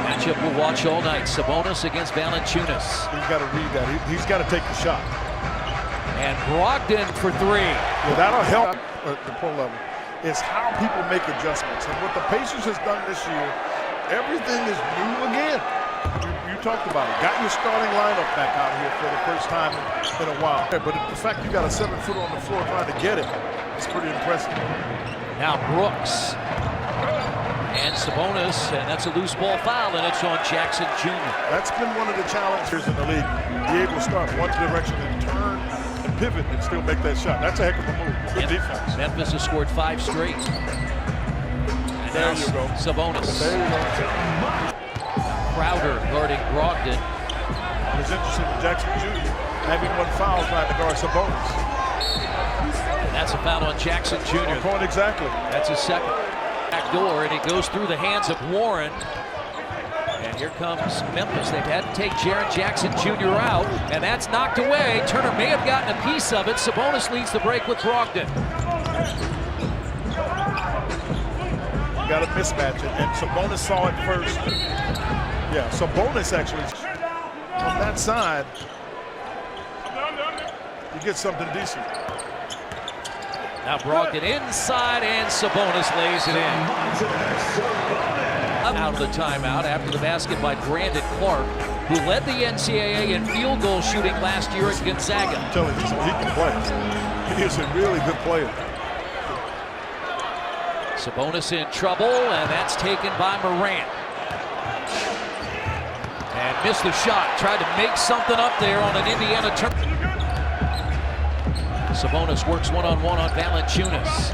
Matchup we'll watch all night. Sabonis against Valanciunas. He's got to read that. He's got to take the shot. And Brogdon for three. Well, that'll help at the pro level. It's how people make adjustments. And what the Pacers has done this year, everything is new again. You talked about it. Got your starting lineup back out here for the first time in a while. But the fact you got a 7-footer on the floor trying to get it, it's pretty impressive. Now Brooks and Sabonis, and that's a loose ball foul, and it's on Jackson Jr. That's been one of the challenges in the league. Be able to start one direction and turn and pivot and still make that shot. That's a heck of a move. Good defense. Memphis has scored 5 straight. And there you go. Sabonis. There you go. Crowder guarding Brogdon. It was interesting with Jackson Jr. having one foul trying to guard Sabonis. And that's a foul on Jackson Jr. Point exactly. That's his second. Back door, and it goes through the hands of Warren. And here comes Memphis. They've had to take Jaren Jackson Jr. out, and that's knocked away. Turner may have gotten a piece of it. Sabonis leads the break with Brogdon. You got a mismatch, and Sabonis saw it first. Yeah, Sabonis actually on that side. You get something decent. Now Brogdon inside, and Sabonis lays it in. Out of the timeout after the basket by Brandon Clark, who led the NCAA in field goal shooting last year at Gonzaga. I'm telling you, he can play. He is a really good player. Sabonis in trouble, and that's taken by Morant. And missed the shot. Tried to make something up there on an Indiana turn. Sabonis works one-on-one on Valanciunas.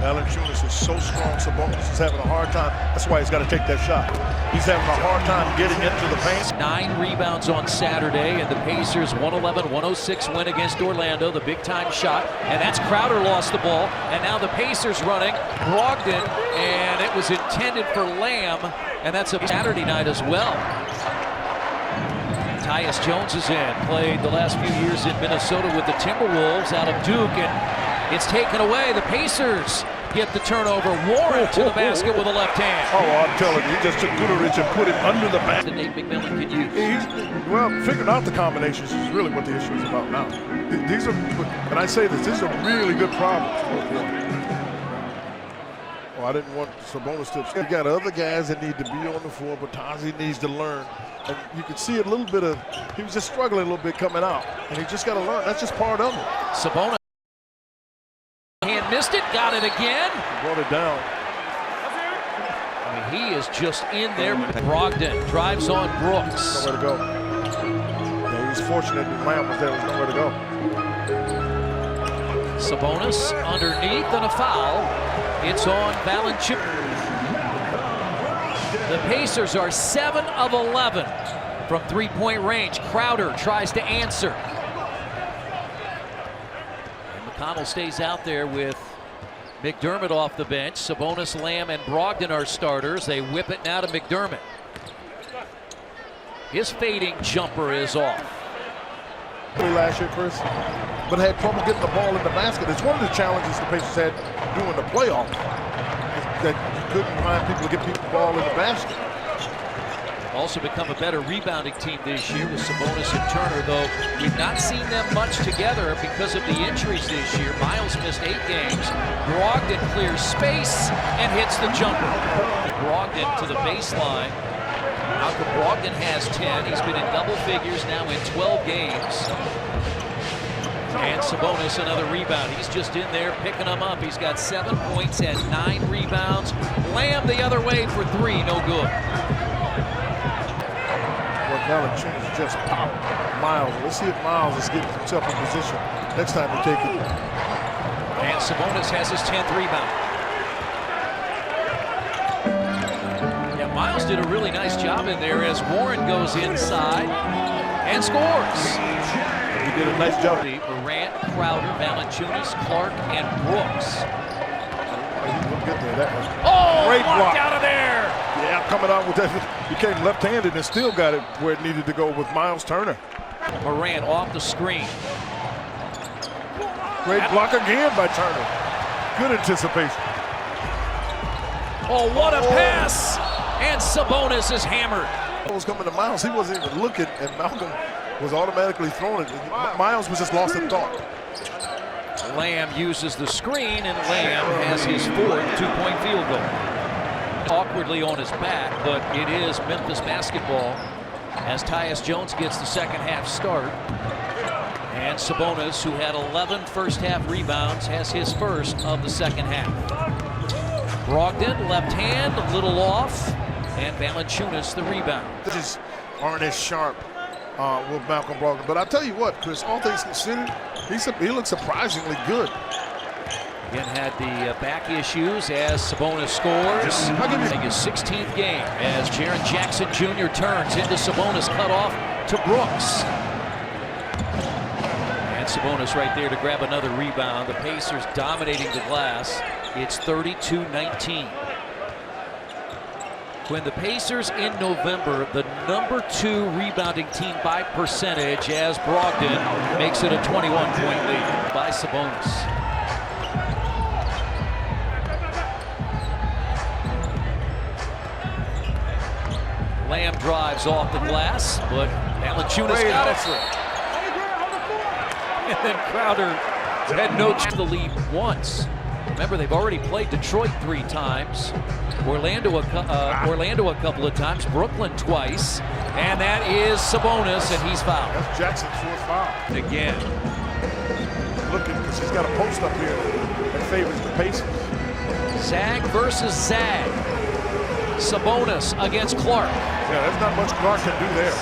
Valanciunas is so strong. Sabonis is having a hard time. That's why he's got to take that shot. He's having a hard time getting into the paint. 9 rebounds on Saturday, and the Pacers 111-106 win against Orlando, the big-time shot. And that's Crowder lost the ball, and now the Pacers running. Brogdon, and it was intended for Lamb, and that's a Saturday night as well. Tyus Jones is in, played the last few years in Minnesota with the Timberwolves out of Duke, and it's taken away. The Pacers get the turnover. Warren to the basket with a left hand. Oh, I'm telling you, he just took Guterich and put him under the basket. Nate McMillan could use. Well, figuring out the combinations is really what the issue is about now. These are, and I say this, these are really good problems. Oh, I didn't want Sabonis to. You got other guys that need to be on the floor, but Tazi needs to learn. And you could see a little bit of, he was just struggling a little bit coming out. And he just got to learn. That's just part of it. Sabonis. Hand missed it, got it again. He brought it down. I mean, he is just in there. Brogdon drives on Brooks. Nowhere to go. Yeah, he was fortunate that Lamb was there. There was nowhere to go. Sabonis underneath and a foul. It's on Valanciunas. The Pacers are 7 of 11 from three-point range. Crowder tries to answer. And McConnell stays out there with McDermott off the bench. Sabonis, Lamb, and Brogdon are starters. They whip it now to McDermott. His fading jumper is off. Last year, Chris, but had trouble getting the ball in the basket. It's one of the challenges the Pacers had during the playoff, that you couldn't find people to get people the ball in the basket. Also become a better rebounding team this year with Sabonis and Turner, though we've not seen them much together because of the injuries this year. Miles missed 8 games. Brogdon clears space and hits the jumper. Brogdon to the baseline. Malcolm Brogdon has 10. He's been in double figures now in 12 games. And Sabonis another rebound. He's just in there picking them up. He's got 7 points and 9 rebounds. Lamb the other way for 3, no good. Valanciunas just popped Miles. Let's see if Miles is getting himself in position next time to take it. And Sabonis has his 10th rebound. Yeah, Miles did a really nice job in there as Warren goes inside and scores. He did a nice job. Morant, Crowder, Valanciunas, Clark, and Brooks. Oh, great block out of there. Yeah, coming out with that, became left-handed and still got it where it needed to go with Miles Turner. Morant off the screen. Great block again by Turner. Good anticipation. Oh, what a pass! And Sabonis is hammered. Was coming to Miles. He wasn't even looking, and Malcolm was automatically throwing it. Miles was just lost in thought. Lamb uses the screen, and Lamb has his fourth two-point field goal. Awkwardly on his back, but it is Memphis basketball as Tyus Jones gets the second half start. And Sabonis, who had 11 first half rebounds, has his first of the second half. Brogdon, left hand, a little off, and Valanciunas the rebound. Just aren't as sharp with Malcolm Brogdon. But I tell you what, Chris, all things considered, he looks surprisingly good. Again, had the back issues as Sabonis scores. I think his 16th game as Jaren Jackson Jr. turns into Sabonis, cut off to Brooks. And Sabonis right there to grab another rebound. The Pacers dominating the glass. It's 32-19. When the Pacers in November, the #2 rebounding team by percentage, as Brogdon makes it a 21-point lead by Sabonis. Lamb drives off the glass, but Valanciunas got it. And then Crowder had no chance to lead once. Remember, they've already played Detroit 3 times, Orlando a couple of times, Brooklyn twice, and that is Sabonis, and he's fouled. That's Jackson's fourth foul. Again. Looking, because he's got a post up here that favors the Pacers. Zag versus Zag. Sabonis against Clark. Yeah, there's not much Clark can do there.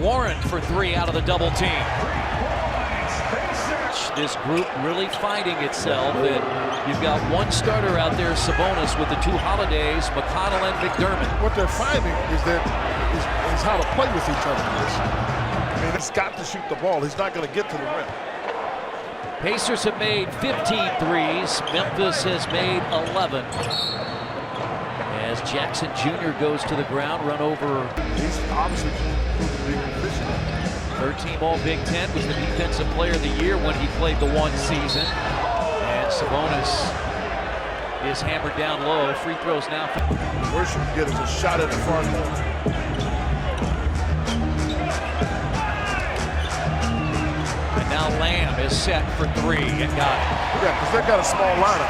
Warren for 3 out of the double team. This group really finding itself, and you've got one starter out there, Sabonis, with the 2 Holidays, McConnell and McDermott. What they're finding is how to play with each other. I mean, he's got to shoot the ball. He's not going to get to the rim. Pacers have made 15 threes. Memphis has made 11. As Jackson Jr. goes to the ground, run over. He's obviously being efficient. Third team All Big Ten, was the Defensive Player of the Year when he played the one season. And Sabonis is hammered down low. Free throws now. The worst you can get is a shot at the far corner. And now Lamb is set for 3 and got it. Yeah, because they've got a small lineup.